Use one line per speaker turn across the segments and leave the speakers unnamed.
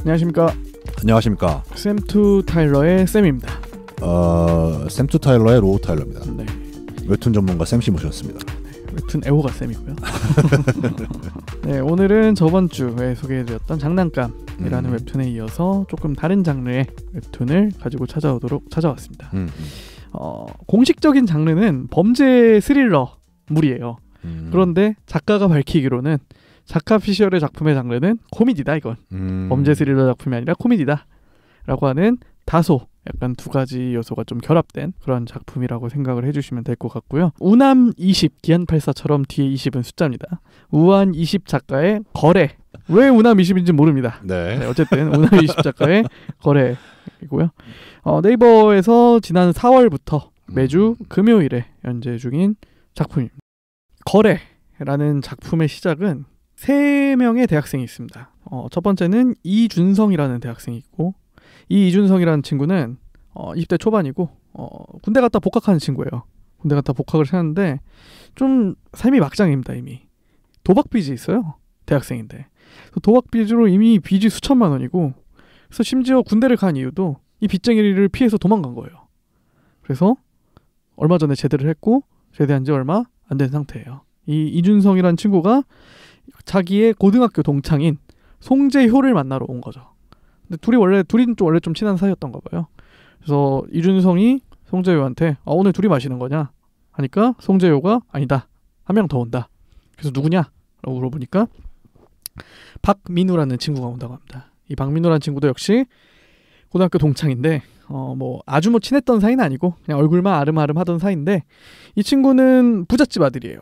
안녕하십니까.
안녕하십니까.
샘투 타일러의 샘입니다.
샘투 타일러의 로우 타일러입니다.
네.
웹툰 전문가 샘씨 모셨습니다.
네, 웹툰 애호가 샘이고요. 네, 오늘은 저번 주에 소개해드렸던 장난감이라는 웹툰에 이어서 조금 다른 장르의 웹툰을 가지고 찾아왔습니다. 공식적인 장르는 범죄 스릴러물이에요. 그런데 작가가 밝히기로는 자카 피셜의 작품의 장르는 코미디다. 이건 범죄 스릴러 작품이 아니라 코미디다 라고 하는 다소 약간 두 가지 요소가 좀 결합된 그런 작품이라고 생각을 해주시면 될 것 같고요. 우남 20 기안 84처럼 뒤에 20은 숫자입니다. 우한 20 작가의 거래. 왜 우남 20인지 모릅니다.
네.
어쨌든 우남 20 작가의 거래이고요. 네이버에서 지난 4월부터 매주 금요일에 연재 중인 작품입니다. 거래라는 작품의 시작은 3명의 대학생이 있습니다. 첫 번째는 이준성이라는 대학생이 있고, 이 이준성이라는 친구는 20대 초반이고 군대 갔다 복학하는 친구예요. 군대 갔다 복학을 하는데 좀 삶이 막장입니다. 이미 도박 빚이 있어요. 대학생인데 도박 빚으로 이미 빚이 수천만 원이고, 그래서 심지어 군대를 간 이유도 이 빚쟁이를 피해서 도망간 거예요. 그래서 얼마 전에 제대를 했고 제대한 지 얼마 안 된 상태예요. 이 이준성이라는 친구가 자기의 고등학교 동창인 송재효를 만나러 온 거죠. 근데 둘이 원래 좀 친한 사이였던가 봐요. 그래서 이준성이 송재효한테 오늘 둘이 마시는 거냐 하니까 송재효가 아니다, 한 명 더 온다. 그래서 누구냐 라고 물어보니까 박민우라는 친구가 온다고 합니다. 이 박민우라는 친구도 역시 고등학교 동창인데 아주 친했던 사이는 아니고 그냥 얼굴만 아름아름 하던 사이인데, 이 친구는 부잣집 아들이에요.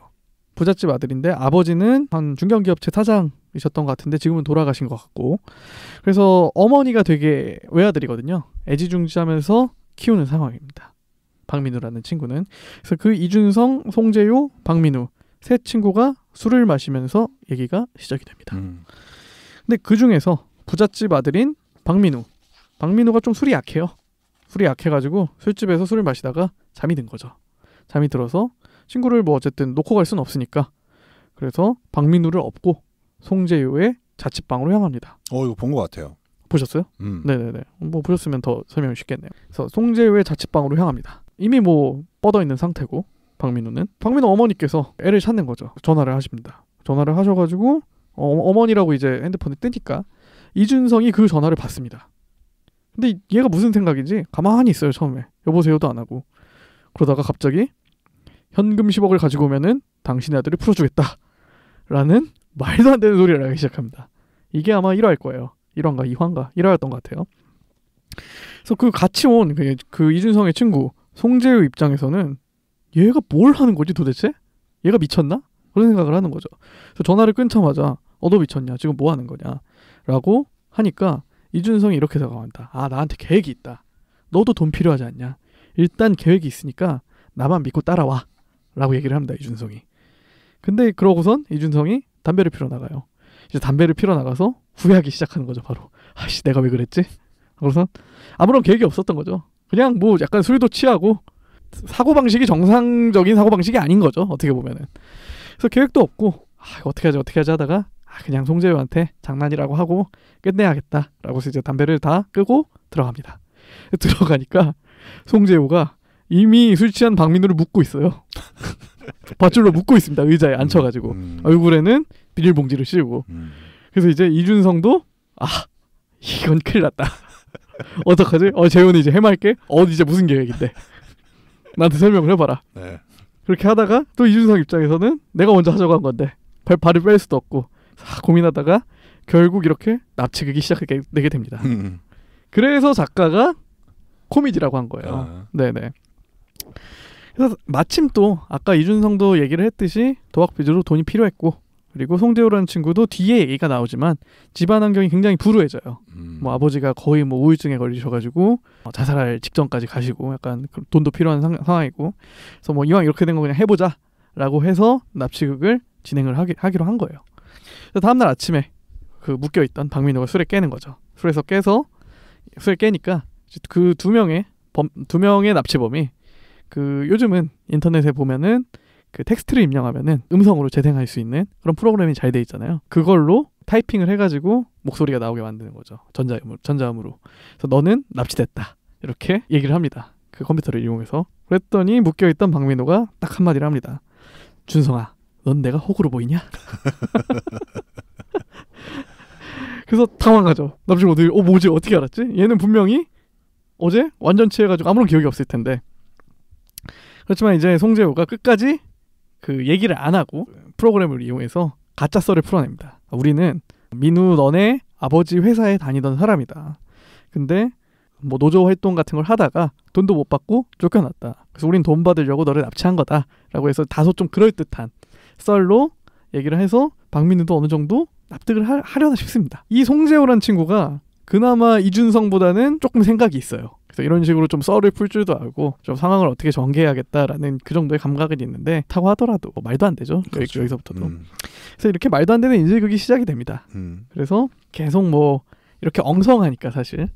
부잣집 아들인데 아버지는 한 중견기업체 사장이셨던 것 같은데 지금은 돌아가신 것 같고, 그래서 어머니가 되게 외아들이거든요. 애지중지하면서 키우는 상황입니다. 박민우라는 친구는. 그래서 그 이준성, 송재효, 박민우 세 친구가 술을 마시면서 얘기가 시작이 됩니다. 근데 그 중에서 부잣집 아들인 박민우가 좀 술이 약해요. 술이 약해가지고 술집에서 술을 마시다가 잠이 든 거죠. 잠이 들어서 친구를 어쨌든 놓고 갈 수는 없으니까, 그래서 박민우를 업고 송재효의 자취방으로 향합니다.
이거 본 것 같아요.
보셨어요? 네네네. 보셨으면 더 설명이 쉽겠네요. 그래서 송재효의 자취방으로 향합니다. 이미 뻗어 있는 상태고, 박민우 어머니께서 애를 찾는 거죠. 전화를 하십니다. 전화를 하셔가지고 어머니라고 이제 핸드폰에 뜨니까 이준성이 그 전화를 받습니다. 근데 얘가 무슨 생각인지 가만히 있어요. 처음에 여보세요도 안 하고. 그러다가 갑자기 현금 10억을 가지고 오면은 당신의 아들을 풀어주겠다 라는 말도 안 되는 소리를 하기 시작합니다. 이게 아마 1화일 거예요. 1화인가 2화인가 1화였던 것 같아요. 그래서 그 같이 온 그 이준성의 친구 송재효 입장에서는 얘가 뭘 하는 거지 도대체? 얘가 미쳤나? 그런 생각을 하는 거죠. 그래서 전화를 끊자마자 너 미쳤냐? 지금 뭐 하는 거냐? 라고 하니까 이준성이 이렇게 생각한다. 나한테 계획이 있다. 너도 돈 필요하지 않냐? 일단 계획이 있으니까 나만 믿고 따라와 라고 얘기를 합니다. 이준성이. 근데 그러고선 이준성이 담배를 피러 나가요. 이제 담배를 피러 나가서 후회하기 시작하는 거죠. 바로 내가 왜 그랬지? 그래서 아무런 계획이 없었던 거죠. 그냥 약간 술도 취하고 사고방식이 정상적인 사고방식이 아닌 거죠. 어떻게 보면은. 그래서 계획도 없고 어떻게 하지 하다가 그냥 송재효한테 장난이라고 하고 끝내야겠다 라고 해서 이제 담배를 다 끄고 들어갑니다. 들어가니까 송재효가 이미 술 취한 박민우를 묶고 있어요. 밧줄로 묶고 있습니다. 의자에 앉혀가지고. 얼굴에는 비닐봉지를 씌우고. 그래서 이제 이준성도 이건 큰일 났다. 어떡하지? 재효는 이제 해맑게 이제 무슨 계획인데 나한테 설명을 해봐라. 네. 그렇게 하다가 또 이준성 입장에서는 내가 먼저 하자고 한 건데 발을 뺄 수도 없고 고민하다가 결국 이렇게 납치극이 시작되게 됩니다. 그래서 작가가 코미디라고 한 거예요. 네네. 그래서 마침 또 아까 이준성도 얘기를 했듯이 도박빚으로 돈이 필요했고, 그리고 송재효라는 친구도 뒤에 얘기가 나오지만 집안 환경이 굉장히 불우해져요. 아버지가 거의 우울증에 걸리셔가지고 자살할 직전까지 가시고 약간 돈도 필요한 상황이고, 그래서 이왕 이렇게 된 거 그냥 해보자 라고 해서 납치극을 진행을 하기로 한 거예요. 그래서 다음날 아침에 그 묶여있던 박민우가 술에 깨는 거죠. 술에 깨니까 그 두 명의 납치범이 요즘은 인터넷에 보면은 그 텍스트를 입력하면은 음성으로 재생할 수 있는 그런 프로그램이 잘 돼 있잖아요. 그걸로 타이핑을 해가지고 목소리가 나오게 만드는 거죠. 전자음으로. 그래서 너는 납치됐다. 이렇게 얘기를 합니다. 그 컴퓨터를 이용해서. 그랬더니 묶여있던 박민호가 딱 한마디를 합니다. 준성아, 넌 내가 호구로 보이냐? 그래서 당황하죠. 납치고 뭐지? 어떻게 알았지? 얘는 분명히 어제 완전 취해가지고 아무런 기억이 없을 텐데. 그렇지만 이제 송재호가 끝까지 그 얘기를 안 하고 프로그램을 이용해서 가짜 썰을 풀어냅니다. 우리는 민우 너네 아버지 회사에 다니던 사람이다. 근데 뭐 노조 활동 같은 걸 하다가 돈도 못 받고 쫓겨났다. 그래서 우린 돈 받으려고 너를 납치한 거다. 라고 해서 다소 좀 그럴듯한 썰로 얘기를 해서 박민우도 어느 정도 납득을 하려나 싶습니다. 이 송재호란 친구가 그나마 이준성보다는 조금 생각이 있어요. 그래서 이런 식으로 좀 썰을 풀 줄도 알고 좀 상황을 어떻게 전개해야겠다라는 그 정도의 감각은 있는데 타고 하더라도 뭐 말도 안 되죠. 그렇죠. 여기서부터도. 그래서 이렇게 말도 안 되는 인질극이 시작이 됩니다. 그래서 계속 뭐 이렇게 엉성하니까 사실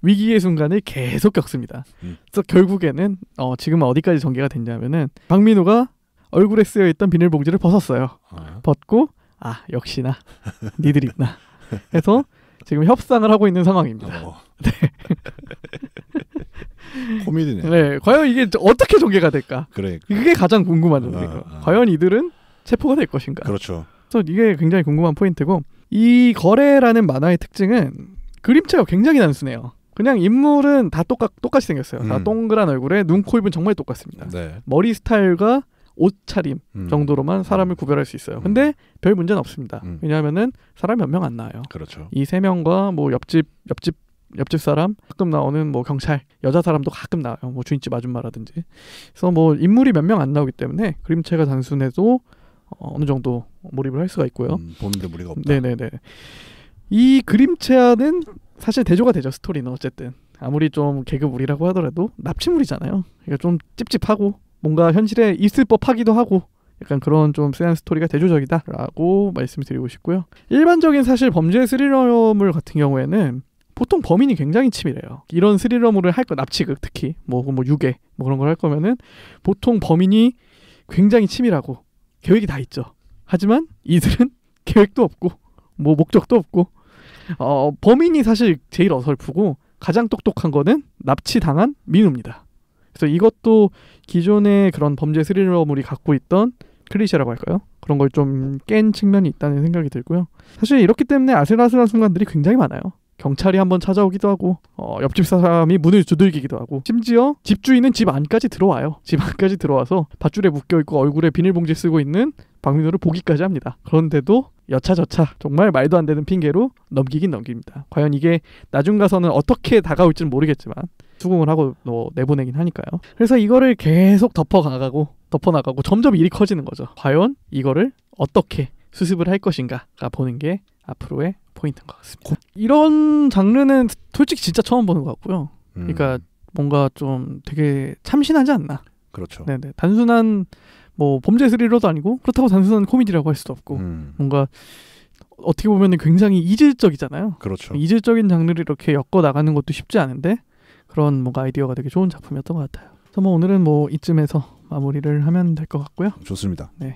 위기의 순간을 계속 겪습니다. 그래서 결국에는 지금은 어디까지 전개가 됐냐면은 박민우가 얼굴에 쓰여있던 비닐봉지를 벗었어요. 벗고 역시나 니들이구나 해서 지금 협상을 하고 있는 상황입니다. 네.
코미디네.
네, 과연 이게 어떻게 전개가 될까?
그래.
그게 가장 궁금한 점이에요. 과연 이들은 체포가 될 것인가?
그렇죠.
그래서 이게 굉장히 궁금한 포인트고 이 거래라는 만화의 특징은 그림체가 굉장히 단순해요. 그냥 인물은 다 똑같이 생겼어요. 다 동그란 얼굴에 눈, 코, 입은 정말 똑같습니다.
네.
머리 스타일과 옷차림 정도로만 사람을 구별할 수 있어요. 근데 별 문제는 없습니다. 왜냐하면은 사람이 몇 명 안 나와요.
그렇죠.
이 세 명과 뭐 옆집 사람, 가끔 나오는 뭐 경찰, 여자 사람도 가끔 나와요. 뭐 주인집 아줌마라든지. 그래서 뭐 인물이 몇 명 안 나오기 때문에 그림체가 단순해도 어느 정도 몰입을 할 수가 있고요.
보는데 무리가 없다.
네네네. 이 그림체와는 사실 대조가 되죠. 스토리는 어쨌든 아무리 좀 개그물이라고 하더라도 납치물이잖아요. 그러니까 좀 찝찝하고 뭔가 현실에 있을 법하기도 하고 약간 그런 좀 쎄한 스토리가 대조적이다라고 말씀을 드리고 싶고요. 일반적인 사실 범죄 스릴러물 같은 경우에는 보통 범인이 굉장히 치밀해요. 이런 스릴러물을 할 거, 납치극 특히 뭐 유괴 뭐 그런 걸 할 거면은 보통 범인이 굉장히 치밀하고 계획이 다 있죠. 하지만 이들은 계획도 없고 뭐 목적도 없고 범인이 사실 제일 어설프고 가장 똑똑한 거는 납치당한 민우입니다. 그래서 이것도 기존의 그런 범죄 스릴러물이 갖고 있던 클리셰라고 할까요? 그런 걸 좀 깬 측면이 있다는 생각이 들고요. 사실 이렇기 때문에 아슬아슬한 순간들이 굉장히 많아요. 경찰이 한번 찾아오기도 하고 옆집 사람이 문을 두들기기도 하고 심지어 집주인은 집 안까지 들어와요. 집 안까지 들어와서 밧줄에 묶여있고 얼굴에 비닐봉지 쓰고 있는 박민호를 보기까지 합니다. 그런데도 여차저차 정말 말도 안 되는 핑계로 넘기긴 넘깁니다. 과연 이게 나중 가서는 어떻게 다가올지는 모르겠지만 수긍을 하고 내보내긴 하니까요. 그래서 이거를 계속 덮어나가고 점점 일이 커지는 거죠. 과연 이거를 어떻게 수습을 할 것인가가 보는 게 앞으로의 포인트인 것 같습니다. 이런 장르는 솔직히 진짜 처음 보는 것 같고요. 그러니까 뭔가 좀 되게 참신하지 않나.
그렇죠.
네네. 단순한 뭐 범죄 스릴러도 아니고 그렇다고 단순한 코미디라고 할 수도 없고 뭔가 어떻게 보면 굉장히 이질적이잖아요.
그렇죠.
이질적인 장르를 이렇게 엮어 나가는 것도 쉽지 않은데 그런 뭔가 아이디어가 되게 좋은 작품이었던 것 같아요. 그래서 뭐 오늘은 뭐 이쯤에서 마무리를 하면 될 것 같고요.
좋습니다.
네.